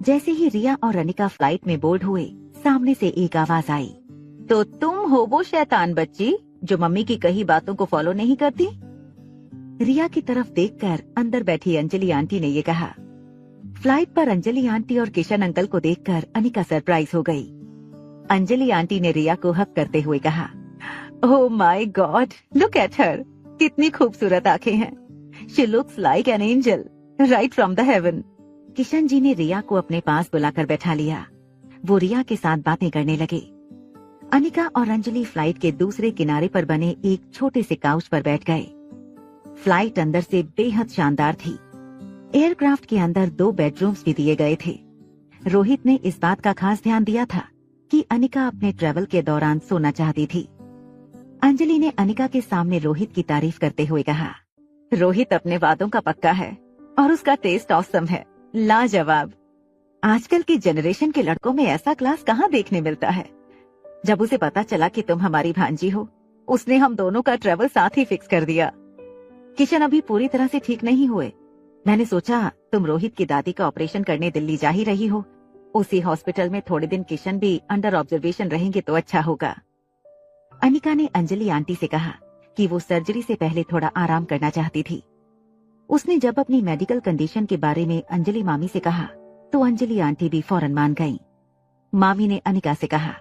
जैसे ही रिया और अनिका फ्लाइट में बोर्ड हुए, सामने से एक आवाज आई, तो तुम हो वो शैतान बच्ची जो मम्मी की कही बातों को फॉलो नहीं करती? रिया की तरफ देखकर अंदर बैठी अंजलि आंटी ने ये कहा। फ्लाइट पर अंजलि आंटी और किशन अंकल को देखकर अनिका सरप्राइज हो गई। अंजलि आंटी ने रिया को हक करते हुए कहा, oh my god, look at her, कितनी खूबसूरत आंखें हैं। She looks like an angel right from the heaven. Kishan ji ने रिया को अपने पास बुलाकर बैठा लिया। वो रिया के साथ बातें करने लगे। अनिका और अंजलि फ्लाइट के दूसरे किनारे पर बने एक छोटे से काउच पर बैठ गए। फ्लाइट अंदर से बेहद शानदार थी। एयरक्राफ्ट के अंदर 2 बेडरूम्स भी दिए गए थे। रोहित ने इस बात का खास ध्यान दिया था कि अनिका अपने ट्रेवल के दौरान सोना चाहती थी। अंजलि ने अनिका के सामने रोहित की तारीफ करते हुए कहा, रोहित अपने वादों का पक्का है और उसका टेस्ट ऑसम है, लाजवाब। आजकल की जनरेशन के लड़कों में ऐसा क्लास कहाँ देखने मिलता है। जब उसे पता चला कि तुम हमारी भांजी हो, उसने हम दोनों का ट्रेवल साथ ही फिक्स कर दिया। किशन अभी पूरी तरह से ठीक नहीं हुए। मैंने सोचा तुम रोहित की दादी का ऑपरेशन करने दिल्ली जा ही रही हो, उसी हॉस्पिटल में थोड़े दिन किशन भी अंडर ऑब्जर्वेशन रहेंगे तो अच्छा होगा। अनिका ने अंजलि आंटी से कहा कि वो सर्जरी से पहले थोड़ा आराम करना चाहती थी। उसने जब अपनी मेडिकल कंडीशन के बारे में अंजलि मामी से कहा तो अंजलि आंटी भी फौरन मान गईं। मामी ने अनिका से कहा,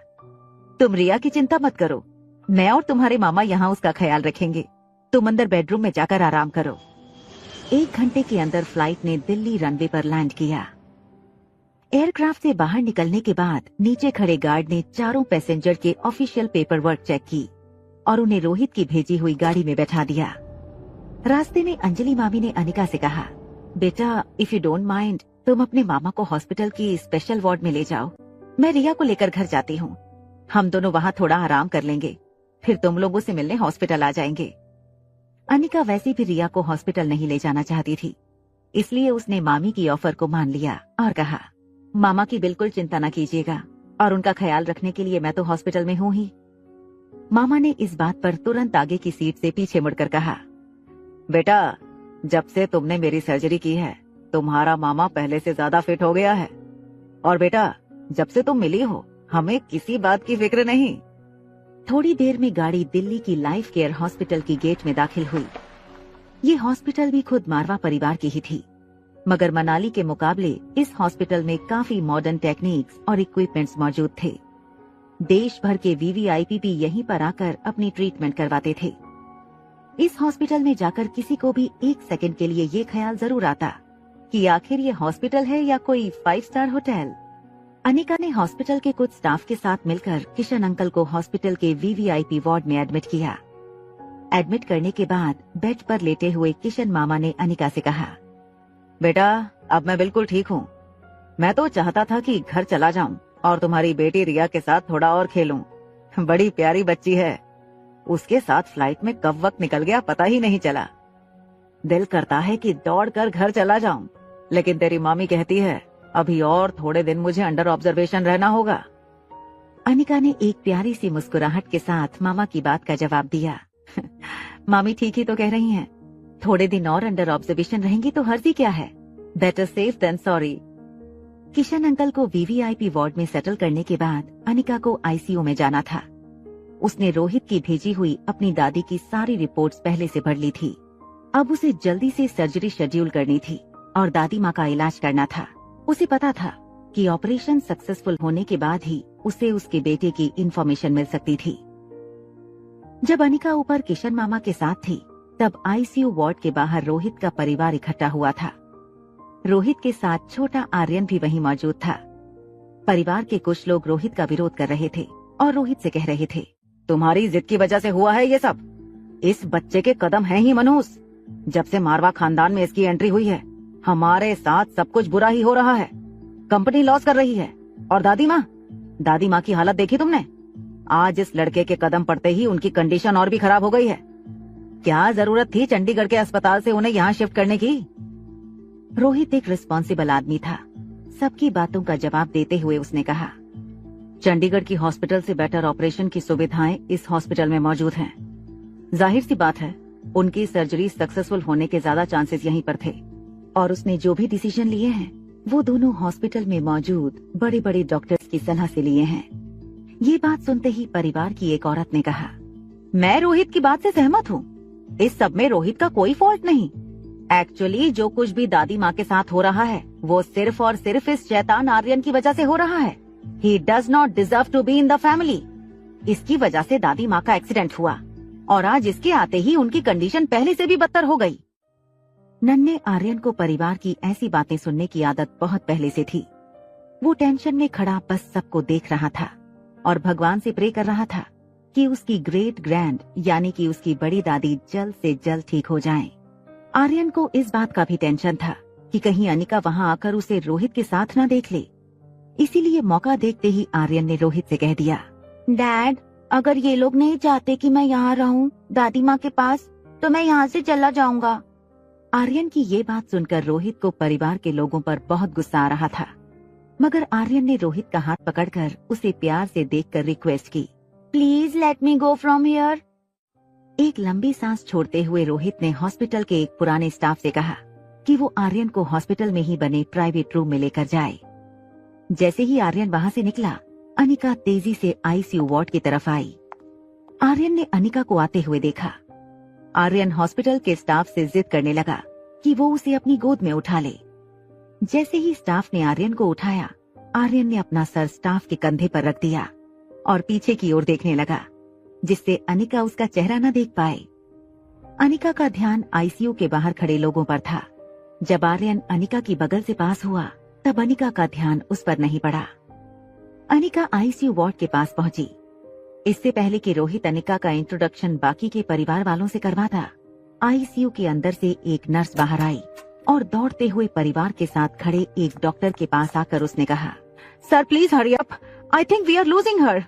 तुम रिया की चिंता मत करो, मैं और तुम्हारे मामा यहाँ उसका ख्याल रखेंगे। तुम अंदर बेडरूम में जाकर आराम करो। 1 घंटे के अंदर फ्लाइट ने दिल्ली रनवे पर लैंड किया। एयरक्राफ्ट से बाहर निकलने के बाद नीचे खड़े गार्ड ने चारों पैसेंजर के ऑफिशियल पेपर वर्क चेक की और उन्हें रोहित की भेजी हुई गाड़ी में बैठा दिया। रास्ते में अंजलि मामी ने अनिका से कहा, बेटा इफ यू डोंट माइंड, तुम अपने मामा को हॉस्पिटल की स्पेशल वार्ड में ले जाओ। मैं रिया को लेकर घर जाती हूँ। हम दोनों वहाँ थोड़ा आराम कर लेंगे, फिर तुम लोगों से मिलने हॉस्पिटल आ जाएंगे। अनिका वैसे भी रिया को हॉस्पिटल नहीं ले जाना चाहती थी, इसलिए उसने मामी की ऑफर को मान लिया और कहा, मामा की बिल्कुल चिंता न कीजिएगा और उनका ख्याल रखने के लिए मैं तो हॉस्पिटल में हूँ ही। मामा ने इस बात पर तुरंत आगे की सीट से पीछे मुड़कर कहा, बेटा जब से तुमने मेरी सर्जरी की है तुम्हारा मामा पहले से ज्यादा फिट हो गया है। और बेटा जब से तुम मिली हो हमें किसी बात की फिक्र नहीं। थोड़ी देर में गाड़ी दिल्ली की लाइफ केयर हॉस्पिटल की गेट में दाखिल हुई। ये हॉस्पिटल भी खुद मारवा परिवार की ही थी, मगर मनाली के मुकाबले इस हॉस्पिटल में काफी मॉडर्न टेक्निक्स और इक्विपमेंट्स मौजूद थे। देश भर के वीवीआईपी भी यहीं पर आकर अपनी ट्रीटमेंट करवाते थे। इस हॉस्पिटल में जाकर किसी को भी 1 सेकंड के लिए ये ख्याल जरूर आता कि आखिर ये हॉस्पिटल है या कोई 5 स्टार होटल। अनिका ने हॉस्पिटल के कुछ स्टाफ के साथ मिलकर किशन अंकल को हॉस्पिटल के वीवीआईपी वार्ड में एडमिट किया। एडमिट करने के बाद बेड पर लेटे हुए किशन मामा ने अनिका से कहा, बेटा अब मैं बिल्कुल ठीक हूँ। मैं तो चाहता था कि घर चला जाऊं और तुम्हारी बेटी रिया के साथ थोड़ा और खेलूं। बड़ी प्यारी बच्ची है, उसके साथ फ्लाइट में कब वक्त निकल गया पता ही नहीं चला। दिल करता है कि दौड़कर घर चला जाऊं, लेकिन तेरी मामी कहती है अभी और थोड़े दिन मुझे अंडर ऑब्जर्वेशन रहना होगा। अनिका ने एक प्यारी सी मुस्कुराहट के साथ मामा की बात का जवाब दिया, मामी ठीक ही तो कह रही हैं, थोड़े दिन और अंडर ऑब्जर्वेशन रहेंगी तो हर्जी क्या है, better safe than sorry. Kishan uncle को वीवीआईपी वार्ड में सेटल करने के बाद अनिका को आईसीयू में जाना था। उसने रोहित की भेजी हुई अपनी दादी की सारी रिपोर्ट्स पहले से भर ली थी। अब उसे जल्दी से सर्जरी शेड्यूल करनी थी और दादी माँ का इलाज करना था। उसे पता था कि ऑपरेशन सक्सेसफुल होने के बाद ही उसे उसके बेटे की इंफॉर्मेशन मिल सकती थी। जब अनिका ऊपर किशन मामा के साथ थी तब आईसीयू वार्ड के बाहर रोहित का परिवार इकट्ठा हुआ था। रोहित के साथ छोटा आर्यन भी वहीं मौजूद था। परिवार के कुछ लोग रोहित का विरोध कर रहे थे और रोहित से कह रहे थे, तुम्हारी जिद की वजह से हुआ है ये सब। इस बच्चे के कदम हैं ही मनहूस। जब से मारवा खानदान में इसकी एंट्री हुई है हमारे साथ सब कुछ बुरा ही हो रहा है। कंपनी लॉस कर रही है। और दादी माँ की हालत देखी तुमने? आज इस लड़के के कदम पड़ते ही उनकी कंडीशन और भी खराब हो गई है। क्या जरूरत थी चंडीगढ़ के अस्पताल से उन्हें यहाँ शिफ्ट करने की? रोहित एक रिस्पॉन्सिबल आदमी था। सबकी बातों का जवाब देते हुए उसने कहा, चंडीगढ़ की हॉस्पिटल से बेटर ऑपरेशन की सुविधाएं इस हॉस्पिटल में मौजूद हैं। जाहिर सी बात है उनकी सर्जरी सक्सेसफुल होने के ज्यादा चांसेस यहीं पर थे और उसने जो भी डिसीजन लिए हैं वो दोनों हॉस्पिटल में मौजूद बड़े बड़े डॉक्टर्स की सलाह से लिए हैं। ये बात सुनते ही परिवार की एक औरत ने कहा, मैं रोहित की बात से सहमत हूँ। इस सब में रोहित का कोई फॉल्ट नहीं। एक्चुअली जो कुछ भी दादी माँ के साथ हो रहा है वो सिर्फ और सिर्फ इस शैतान आर्यन की वजह से हो रहा है। He does not deserve to be in the family। इसकी वजह से दादी माँ का एक्सीडेंट हुआ और आज इसके आते ही उनकी कंडीशन पहले से भी बदतर हो गई। नन्हे आर्यन को परिवार की ऐसी बातें सुनने की आदत बहुत पहले से थी। वो टेंशन में खड़ा बस सबको देख रहा था और भगवान से प्रे कर रहा था कि उसकी ग्रेट ग्रैंड यानी कि उसकी बड़ी दादी जल्द से जल्द ठीक हो जाएं। आर्यन को इस बात का भी टेंशन था कि कहीं अनिका वहाँ आकर उसे रोहित के साथ न देख ले। इसीलिए मौका देखते ही आर्यन ने रोहित से कह दिया, डैड, अगर ये लोग नहीं चाहते कि मैं यहाँ रहूं दादी माँ के पास, तो मैं यहाँ से चला जाऊंगा। आर्यन की ये बात सुनकर रोहित को परिवार के लोगों पर बहुत गुस्सा आ रहा था, मगर आर्यन ने रोहित का हाथ पकड़कर उसे प्यार से देखकर रिक्वेस्ट की, please let me go from here. एक लंबी सांस छोड़ते हुए रोहित ने हॉस्पिटल के एक पुराने स्टाफ से कहा कि वो आर्यन को हॉस्पिटल में ही बने प्राइवेट रूम में लेकर जाए। जैसे ही आर्यन वहाँ से निकला, अनिका तेजी से आईसीयू वार्ड की तरफ आई। आर्यन ने अनिका को आते हुए देखा। आर्यन हॉस्पिटल के स्टाफ से जिद करने लगा कि वो उसे अपनी गोद में उठा ले। जैसे ही स्टाफ ने आर्यन को उठाया, आर्यन ने अपना सर स्टाफ के कंधे पर रख दिया और पीछे की ओर देखने लगा, जिससे अनिका उसका चेहरा न देख पाए। अनिका का ध्यान आईसीयू के बाहर खड़े लोगों पर था। जब आर्यन अनिका की बगल से पास हुआ, तब अनिका का ध्यान उस पर नहीं पड़ा। अनिका आईसीयू वार्ड के पास पहुंची। इससे पहले कि रोहित अनिका का इंट्रोडक्शन बाकी के परिवार वालों से करवाता, आईसीयू के अंदर से एक नर्स बाहर आई और दौड़ते हुए परिवार के साथ खड़े एक डॉक्टर के पास आकर उसने कहा, sir please hurry up, I think we are losing her.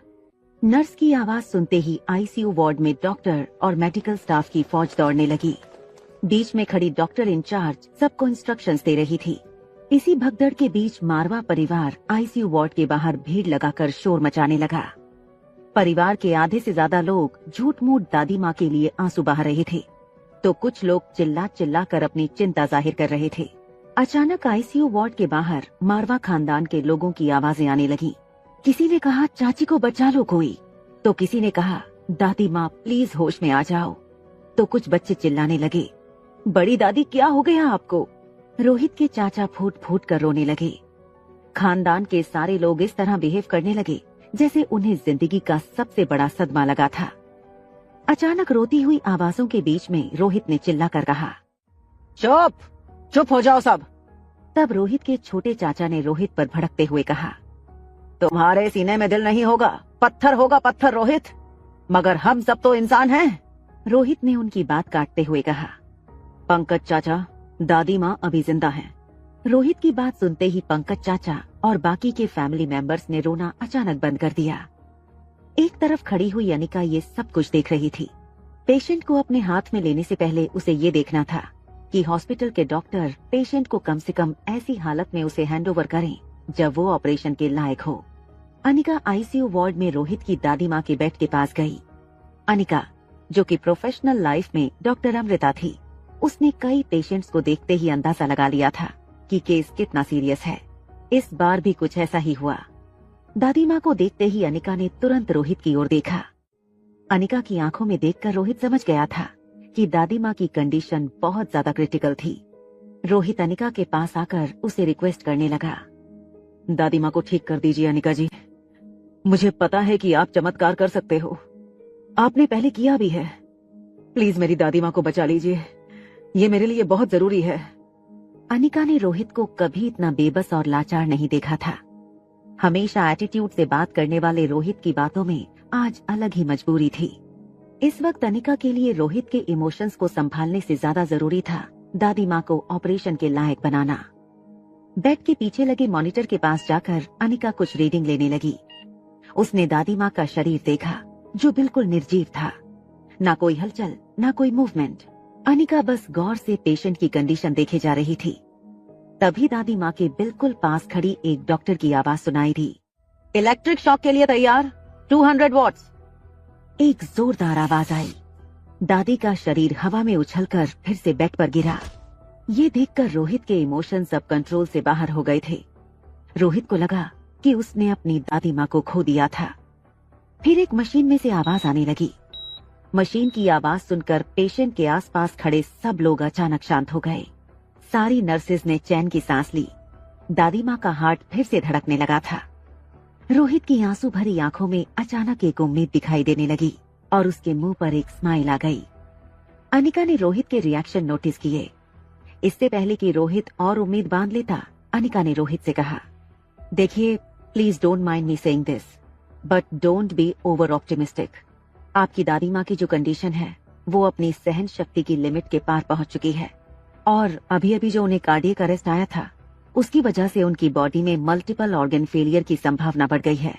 Nurse की आवाज सुनते ही आईसीयू वार्ड में डॉक्टर और मेडिकल स्टाफ की फौज दौड़ने लगी। बीच में खड़ी डॉक्टर इंचार्ज सबको इंस्ट्रक्शंस दे रही थी। इसी भगदड़ के बीच मारवा परिवार आईसीयू वार्ड के बाहर भीड़ लगाकर शोर मचाने लगा। परिवार के आधे से ज्यादा लोग झूठ मूठ दादी माँ के लिए आंसू बहा रहे थे, तो कुछ लोग चिल्ला चिल्ला कर अपनी चिंता जाहिर कर रहे थे। अचानक आईसीयू वार्ड के बाहर मारवा खानदान के लोगों की आवाजें आने लगी। किसी ने कहा, चाची को बचा लो कोई, तो किसी ने कहा, दादी माँ प्लीज होश में आ जाओ। तो कुछ बच्चे चिल्लाने लगे, बड़ी दादी क्या हो गया आपको। रोहित के चाचा फूट फूट कर रोने लगे। खानदान के सारे लोग इस तरह बिहेव करने लगे जैसे उन्हें जिंदगी का सबसे बड़ा सदमा लगा था। अचानक रोती हुई आवाजों के बीच में रोहित ने चिल्लाकर कहा, चुप चुप हो जाओ सब। तब रोहित के छोटे चाचा ने रोहित पर भड़कते हुए कहा, तुम्हारे सीने में दिल नहीं होगा, पत्थर होगा पत्थर रोहित, मगर हम सब तो इंसान हैं। रोहित ने उनकी बात काटते हुए कहा, पंकज चाचा, दादी माँ अभी जिंदा हैं। रोहित की बात सुनते ही पंकज चाचा और बाकी के फैमिली मेंबर्स ने रोना अचानक बंद कर दिया। एक तरफ खड़ी हुई अनिका ये सब कुछ देख रही थी। पेशेंट को अपने हाथ में लेने से पहले उसे ये देखना था कि हॉस्पिटल के डॉक्टर पेशेंट को कम से कम ऐसी हालत में उसे हैंडओवर करें जब वो ऑपरेशन के लायक हो। अनिका आईसीयू वार्ड में रोहित की दादी माँ के बेड के पास गई। अनिका, जो कि प्रोफेशनल लाइफ में डॉक्टर अमृता थी, उसने कई पेशेंट्स को देखते ही अंदाजा लगा लिया था कि केस कितना सीरियस है। इस बार भी कुछ ऐसा ही हुआ। दादी माँ को देखते ही अनिका ने तुरंत रोहित की ओर देखा। अनिका की आंखों में देखकर रोहित समझ गया था कि दादी माँ की कंडीशन बहुत ज्यादा क्रिटिकल थी। रोहित अनिका के पास आकर उसे रिक्वेस्ट करने लगा, दादी माँ को ठीक कर दीजिए अनिका जी। मुझे पता है कि आप चमत्कार कर सकते हो, आपने पहले किया भी है। प्लीज मेरी दादी माँ को बचा लीजिए, ये मेरे लिए बहुत जरूरी है। अनिका ने रोहित को कभी इतना बेबस और लाचार नहीं देखा था। हमेशा एटीट्यूड से बात करने वाले रोहित की बातों में आज अलग ही मजबूरी थी। इस वक्त अनिका के लिए रोहित के इमोशंस को संभालने से ज्यादा जरूरी था दादी माँ को ऑपरेशन के लायक बनाना। बेड के पीछे लगे मॉनिटर के पास जाकर अनिका कुछ रीडिंग लेने लगी। उसने दादी माँ का शरीर देखा जो बिल्कुल निर्जीव था, ना कोई हलचल ना कोई मूवमेंट। अनिका बस गौर से पेशेंट की कंडीशन देखे जा रही थी। तभी दादी माँ के बिल्कुल पास खड़ी एक डॉक्टर की आवाज सुनाई दी, इलेक्ट्रिक शॉक के लिए तैयार, 200 वॉट्स। एक जोरदार आवाज आई। दादी का शरीर हवा में उछलकर फिर से बेड पर गिरा। ये देखकर रोहित के इमोशन सब कंट्रोल से बाहर हो गए थे। रोहित को लगा कि उसने अपनी दादी माँ को खो दिया था। फिर एक मशीन में से आवाज आने लगी। मशीन की आवाज सुनकर पेशेंट के आसपास खड़े सब लोग अचानक शांत हो गए। सारी नर्सेज ने चैन की सांस ली। दादी माँ का हार्ट फिर से धड़कने लगा था। रोहित की आंसू भरी आंखों में अचानक एक उम्मीद दिखाई देने लगी और उसके मुंह पर एक स्माइल आ गई। अनिका ने रोहित के रिएक्शन नोटिस किए। इससे पहले कि रोहित और उम्मीद बांध लेता, अनिका ने रोहित से कहा, देखिए, please don't mind me saying this, but don't be over optimistic. आपकी दादी माँ की जो कंडीशन है वो अपनी सहन शक्ति की लिमिट के पार पहुंच चुकी है और अभी अभी जो उन्हें कार्डियक अरेस्ट आया था उसकी वजह से उनकी बॉडी में मल्टीपल ऑर्गन फेलियर की संभावना बढ़ गई है।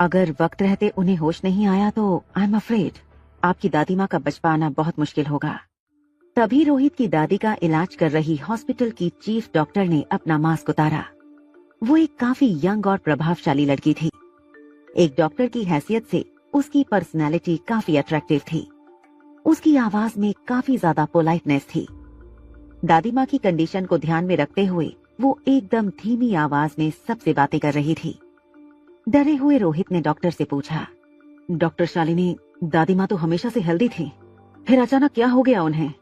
अगर वक्त रहते उन्हें होश नहीं आया तो आई एम अफ्रेड आपकी दादी माँ का बच पाना बहुत मुश्किल होगा। तभी रोहित की दादी का इलाज कर रही हॉस्पिटल की चीफ डॉक्टर ने अपना मास्क उतारा। वो एक काफी यंग और प्रभावशाली लड़की थी। एक डॉक्टर की हैसियत से उसकी पर्सनालिटी काफी अट्रैक्टिव थी। उसकी आवाज में काफी ज्यादा पोलाइटनेस थी। दादी माँ की कंडीशन को ध्यान में रखते हुए वो एकदम धीमी आवाज में सबसे बातें कर रही थी। डरे हुए रोहित ने डॉक्टर से पूछा, डॉक्टर शालिनी, दादी माँ तो हमेशा से हेल्दी थी, फिर अचानक क्या हो गया उन्हें?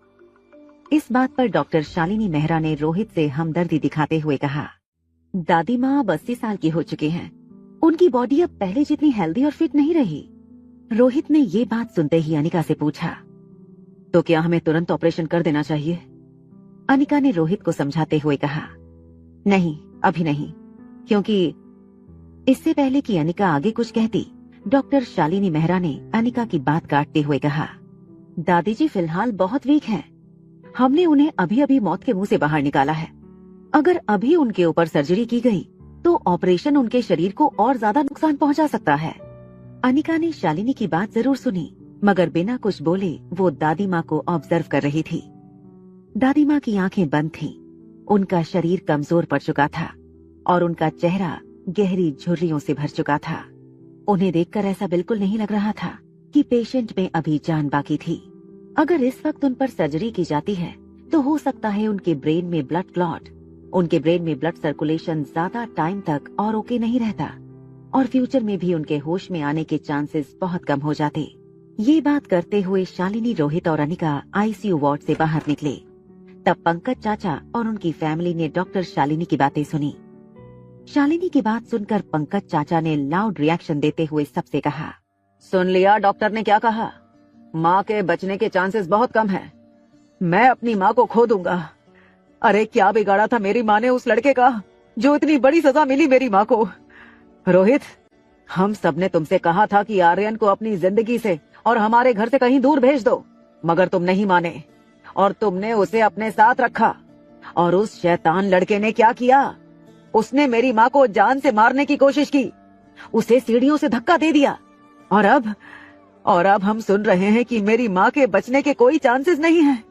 इस बात पर डॉक्टर शालिनी मेहरा ने रोहित से हमदर्दी दिखाते हुए कहा, दादी माँ अब 80 साल की हो चुकी हैं। उनकी बॉडी अब पहले जितनी हेल्दी और फिट नहीं रही। रोहित ने ये बात सुनते ही अनिका से पूछा, तो क्या हमें तुरंत ऑपरेशन कर देना चाहिए? अनिका ने रोहित को समझाते हुए कहा, नहीं, अभी नहीं, क्योंकि इससे पहले कि अनिका आगे कुछ कहती, डॉक्टर शालिनी मेहरा ने अनिका की बात काटते हुए कहा, दादी जी फिलहाल बहुत वीक हैं। हमने उन्हें अभी अभी मौत के मुंह से बाहर निकाला है। अगर अभी उनके ऊपर सर्जरी की गई तो ऑपरेशन उनके शरीर को और ज्यादा नुकसान पहुंचा सकता है। अनिका ने शालिनी की बात जरूर सुनी, मगर बिना कुछ बोले वो दादी माँ को ऑब्जर्व कर रही थी। दादी माँ की आंखें बंद थीं, उनका शरीर कमजोर पड़ चुका था और उनका चेहरा गहरी झुर्रियों से भर चुका था। उन्हें देखकर ऐसा बिल्कुल नहीं लग रहा था कि पेशेंट में अभी जान बाकी थी। अगर इस वक्त उन पर सर्जरी की जाती है तो हो सकता है उनके ब्रेन में ब्लड क्लॉट, उनके ब्रेन में ब्लड सर्कुलेशन ज्यादा टाइम तक और ओके नहीं रहता और फ्यूचर में भी उनके होश में आने के चांसेस बहुत कम हो जाते। ये बात करते हुए शालिनी, रोहित और अनिका आईसीयू वार्ड से बाहर निकले। तब पंकज चाचा और उनकी फैमिली ने डॉक्टर शालिनी की बातें सुनी। शालिनी की बात सुनकर पंकज चाचा ने लाउड रिएक्शन देते हुए सबसे कहा, सुन लिया डॉक्टर ने क्या कहा? माँ के बचने के चांसेस बहुत कम हैं। मैं अपनी माँ को खो दूंगा। अरे क्या बिगाड़ा था मेरी माँ ने उस लड़के का जो इतनी बड़ी सजा मिली मेरी माँ को। रोहित, हम सब ने तुमसे कहा था कि आर्यन को अपनी जिंदगी से और हमारे घर से कहीं दूर भेज दो, मगर तुम नहीं माने और तुमने उसे अपने साथ रखा। और उस शैतान लड़के ने क्या किया? उसने मेरी माँ को जान से मारने की कोशिश की, उसे सीढ़ियों से धक्का दे दिया और अब हम सुन रहे हैं कि मेरी माँ के बचने के कोई चांसेस नहीं हैं।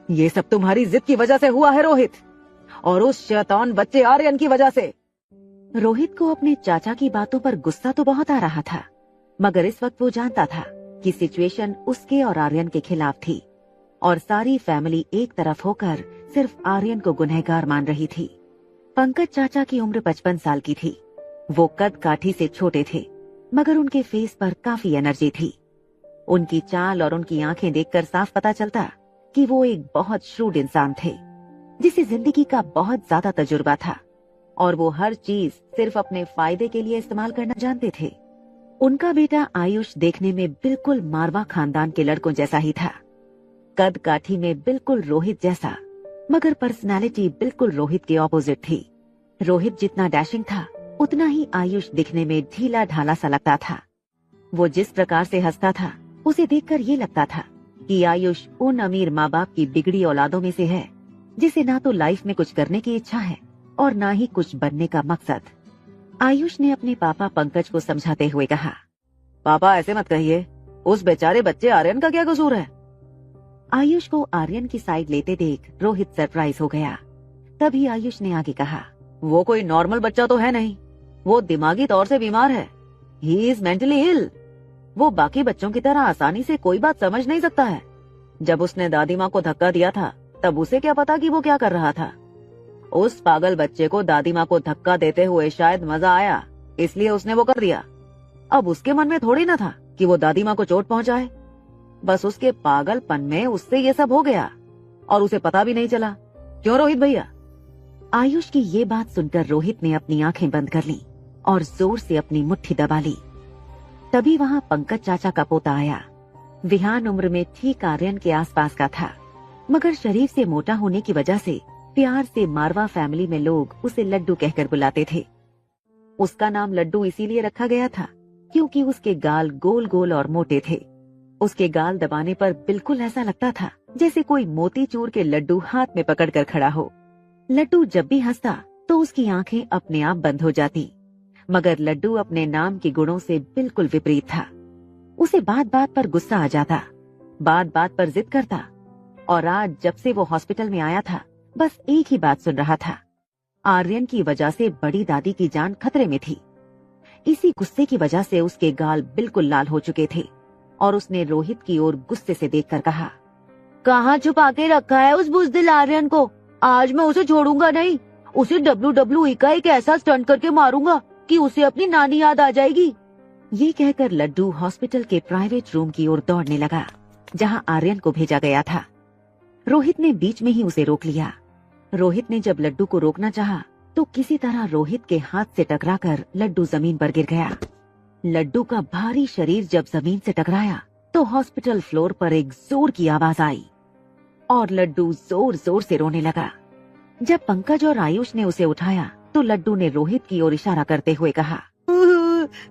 ये सब तुम्हारी जिद की वजह से हुआ है रोहित, और उस शैतान बच्चे आर्यन की वजह से। रोहित को अपने चाचा की बातों पर गुस्सा तो बहुत आ रहा था, मगर इस वक्त वो जानता था कि सिचुएशन उसके और आर्यन के खिलाफ थी और सारी फैमिली एक तरफ होकर सिर्फ आर्यन को गुनहगार मान रही थी। पंकज चाचा की उम्र 55 साल की थी। वो कद काठी से छोटे थे, मगर उनके फेस पर काफी एनर्जी थी। उनकी चाल और उनकी आंखें देखकर साफ पता चलता कि वो एक बहुत श्रूड इंसान थे, जिसे जिंदगी का बहुत ज्यादा तजुर्बा था और वो हर चीज सिर्फ अपने फायदे के लिए इस्तेमाल करना जानते थे। उनका बेटा आयुष देखने में बिल्कुल मारवा खानदान के लड़कों जैसा ही था। कद काठी में बिल्कुल रोहित जैसा, मगर पर्सनालिटी बिल्कुल रोहित के ऑपोजिट थी। रोहित जितना डैशिंग था उतना ही आयुष दिखने में ढीला ढाला सा लगता था। वो जिस प्रकार से हंसता था उसे देखकर ये लगता था कि आयुष उन अमीर माँ बाप की बिगड़ी औलादों में से है जिसे ना तो लाइफ में कुछ करने की इच्छा है और ना ही कुछ बनने का मकसद। आयुष ने अपने पापा पंकज को समझाते हुए कहा, पापा ऐसे मत कहिए, उस बेचारे बच्चे आर्यन का क्या कसूर है? आयुष को आर्यन की साइड लेते देख रोहित सरप्राइज हो गया। तभी आयुष ने आगे कहा, वो कोई नॉर्मल बच्चा तो है नहीं, वो दिमागी तौर से बीमार है। He is mentally ill. वो बाकी बच्चों की तरह आसानी से कोई बात समझ नहीं सकता है। जब उसने दादी माँ को धक्का दिया था तब उसे क्या पता कि वो क्या कर रहा था। उस पागल बच्चे को दादी माँ को धक्का देते हुए शायद मजा आया, इसलिए उसने वो कर दिया। अब उसके मन में थोड़ी ना था कि वो दादी माँ को चोट पहुंचाए। बस उसके पागलपन में उससे ये सब हो गया और उसे पता भी नहीं चला। क्यों रोहित भैया? आयुष की ये बात सुनकर रोहित ने अपनी आंखें बंद कर ली और जोर से अपनी मुट्ठी दबा ली। तभी वहां पंकज चाचा का पोता आया। विहान उम्र में ठीक आर्यन के आसपास का था, मगर शरीर से मोटा होने की वजह से प्यार से मारवा फैमिली में लोग उसे लड्डू कहकर बुलाते थे। उसका नाम लड्डू इसीलिए रखा गया था क्योंकि उसके गाल गोल गोल और मोटे थे। उसके गाल दबाने पर बिल्कुल ऐसा लगता था जैसे कोई मोतीचूर के लड्डू हाथ में पकड़कर खड़ा हो। लड्डू जब भी हंसता तो उसकी आंखें अपने आप बंद हो जाती, मगर लड्डू अपने नाम के गुणों से बिल्कुल विपरीत था। उसे बात बात पर गुस्सा आ जाता, बात बात पर जिद करता, और आज जब से वो हॉस्पिटल में आया था बस एक ही बात सुन रहा था। आर्यन की वजह से बड़ी दादी की जान खतरे में थी। इसी गुस्से की वजह से उसके गाल बिल्कुल लाल हो चुके थे और उसने रोहित की ओर गुस्से से देखकर कहा, कहाँ छुपा के रखा है उस बुज़दिल आर्यन को? आज मैं उसे छोड़ूंगा नहीं। उसे WWE का एक ऐसा स्टंट करके मारूंगा कि उसे अपनी नानी याद आ जाएगी। ये कहकर लड्डू हॉस्पिटल के प्राइवेट रूम की ओर दौड़ने लगा जहां आर्यन को भेजा गया था। रोहित ने बीच में ही उसे रोक लिया। रोहित ने जब लड्डू को रोकना चाहा तो किसी तरह रोहित के हाथ से टकराकर लड्डू जमीन पर गिर गया। लड्डू का भारी शरीर जब जमीन से टकराया तो हॉस्पिटल फ्लोर पर एक जोर की आवाज आई और लड्डू जोर जोर से रोने लगा। जब पंकज और आयुष ने उसे उठाया तो लड्डू ने रोहित की ओर इशारा करते हुए कहा,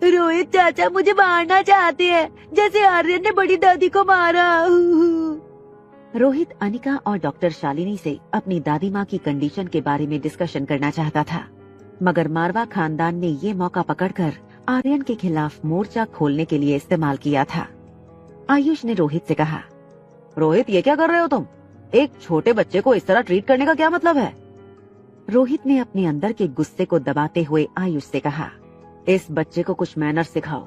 रोहित चाचा मुझे मारना चाहते हैं, जैसे आर्यन ने बड़ी दादी को मारा। रोहित अनिका और डॉक्टर शालिनी से अपनी दादी माँ की कंडीशन के बारे में डिस्कशन करना चाहता था, मगर मारवा खानदान ने ये मौका पकड़कर आर्यन के खिलाफ मोर्चा खोलने के लिए इस्तेमाल किया था। आयुष ने रोहित से कहा, रोहित ये क्या कर रहे हो तुम? एक छोटे बच्चे को इस तरह ट्रीट करने का क्या मतलब है? रोहित ने अपने अंदर के गुस्से को दबाते हुए आयुष से कहा, इस बच्चे को कुछ मैनर्स सिखाओ,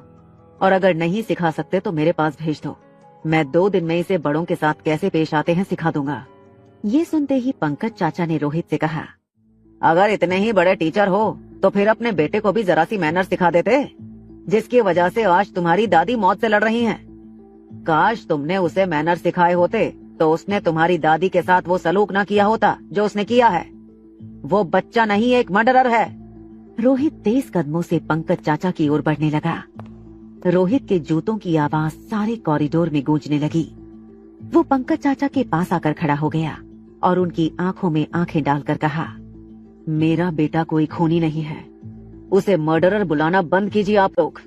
और अगर नहीं सिखा सकते तो मेरे पास भेज दो। मैं 2 दिन में इसे बड़ों के साथ कैसे पेश आते हैं सिखा दूंगा। ये सुनते ही पंकज चाचा ने रोहित से कहा, अगर इतने ही बड़े टीचर हो तो फिर अपने बेटे को भी जरा सी मैनर्स सिखा देते, जिसकी वजह से आज तुम्हारी दादी मौत से लड़ रही हैं। काश तुमने उसे मैनर्स सिखाए होते तो उसने तुम्हारी दादी के साथ वो सलूक ना किया होता जो उसने किया है। वो बच्चा नहीं, एक मर्डरर है। रोहित तेज कदमों से पंकज चाचा की ओर बढ़ने लगा। रोहित के जूतों की आवाज सारे कॉरिडोर में गूंजने लगी। वो पंकज चाचा के पास आकर खड़ा हो गया और उनकी आंखों में आंखें डालकर कहा, मेरा बेटा कोई खूनी नहीं है, उसे मर्डरर बुलाना बंद कीजिए आप लोग,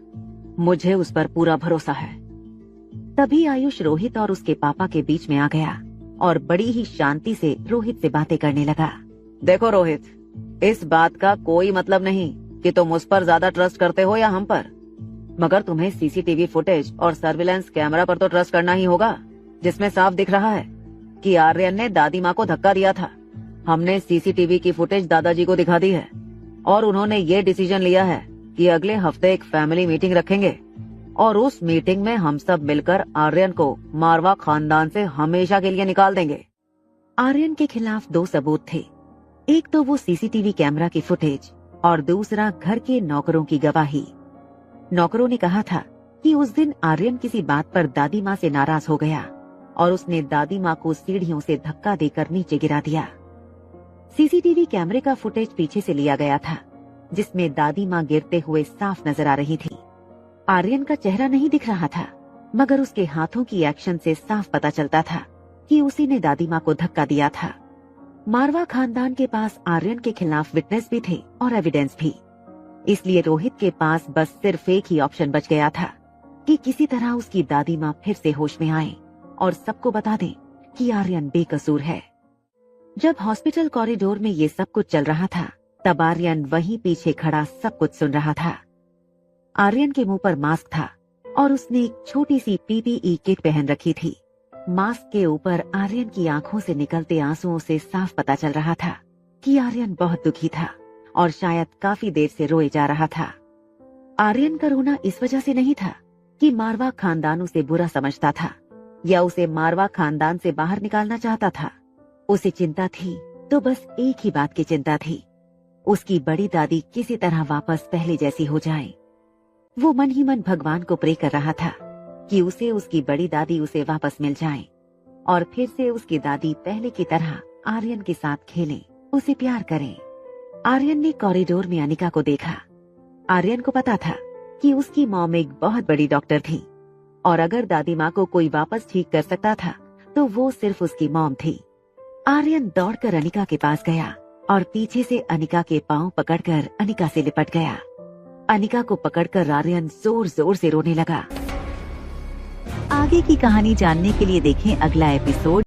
मुझे उस पर पूरा भरोसा है। तभी आयुष रोहित और उसके पापा के बीच में आ गया और बड़ी ही शांति से रोहित से बातें करने लगा। देखो रोहित, इस बात का कोई मतलब नहीं कि तुम उस पर ज्यादा ट्रस्ट करते हो या हम पर, मगर तुम्हें सीसीटीवी फुटेज और सर्विलांस कैमरा पर तो ट्रस्ट करना ही होगा, जिसमें साफ दिख रहा है कि आर्यन ने दादी माँ को धक्का दिया था। हमने सीसीटीवी की फुटेज दादाजी को दिखा दी है और उन्होंने ये डिसीजन लिया है कि अगले हफ्ते एक फैमिली मीटिंग रखेंगे और उस मीटिंग में हम सब मिलकर आर्यन को मारवा खानदान से हमेशा के लिए निकाल देंगे। आर्यन के खिलाफ 2 सबूत थे, एक तो वो सीसीटीवी कैमरा की फुटेज और दूसरा घर के नौकरों की गवाही। नौकरों ने कहा था कि उस दिन आर्यन किसी बात पर दादी माँ से नाराज हो गया और उसने दादी माँ को सीढ़ियों से धक्का देकर नीचे गिरा दिया। सीसीटीवी कैमरे का फुटेज पीछे से लिया गया था, जिसमें दादी माँ गिरते हुए साफ नजर आ रही थी। आर्यन का चेहरा नहीं दिख रहा था, मगर उसके हाथों की एक्शन से साफ पता चलता था कि उसी ने दादी माँ को धक्का दिया था। मारवा खानदान के पास आर्यन के खिलाफ विटनेस भी थे और एविडेंस भी, इसलिए रोहित के पास बस सिर्फ एक ही ऑप्शन बच गया था कि किसी तरह उसकी दादी माँ फिर से होश में आए और सबको बता दें कि आर्यन बेकसूर है। जब हॉस्पिटल कॉरिडोर में ये सब कुछ चल रहा था, तब आर्यन वहीं पीछे खड़ा सब कुछ सुन रहा था। आर्यन के मुंह पर मास्क था और उसने एक छोटी सी पीपीई किट पहन रखी थी। मास्क के ऊपर आर्यन की आंखों से निकलते आंसुओं से साफ पता चल रहा था कि आर्यन बहुत दुखी था और शायद काफी देर से रोए जा रहा था। आर्यन का रोना इस वजह से नहीं था कि मारवा खानदान उसे बुरा समझता था या उसे मारवा खानदान से बाहर निकालना चाहता था। उसे चिंता थी तो बस एक ही बात की चिंता थी, उसकी बड़ी दादी किसी तरह वापस पहले जैसी हो जाए। वो मन ही मन भगवान को प्रे कर रहा था कि उसे उसकी बड़ी दादी उसे वापस मिल जाए और फिर से उसकी दादी पहले की तरह आर्यन के साथ खेले, उसे प्यार करे। आर्यन ने कॉरिडोर में अनिका को देखा। आर्यन को पता था कि उसकी मॉम एक बहुत बड़ी डॉक्टर थी और अगर दादी माँ को कोई वापस ठीक कर सकता था तो वो सिर्फ उसकी मॉम थी। आर्यन दौड़कर अनिका के पास गया और पीछे से अनिका के पांव पकड़कर अनिका से लिपट गया। अनिका को पकड़कर आर्यन जोर जोर से रोने लगा। आगे की कहानी जानने के लिए देखें अगला एपिसोड।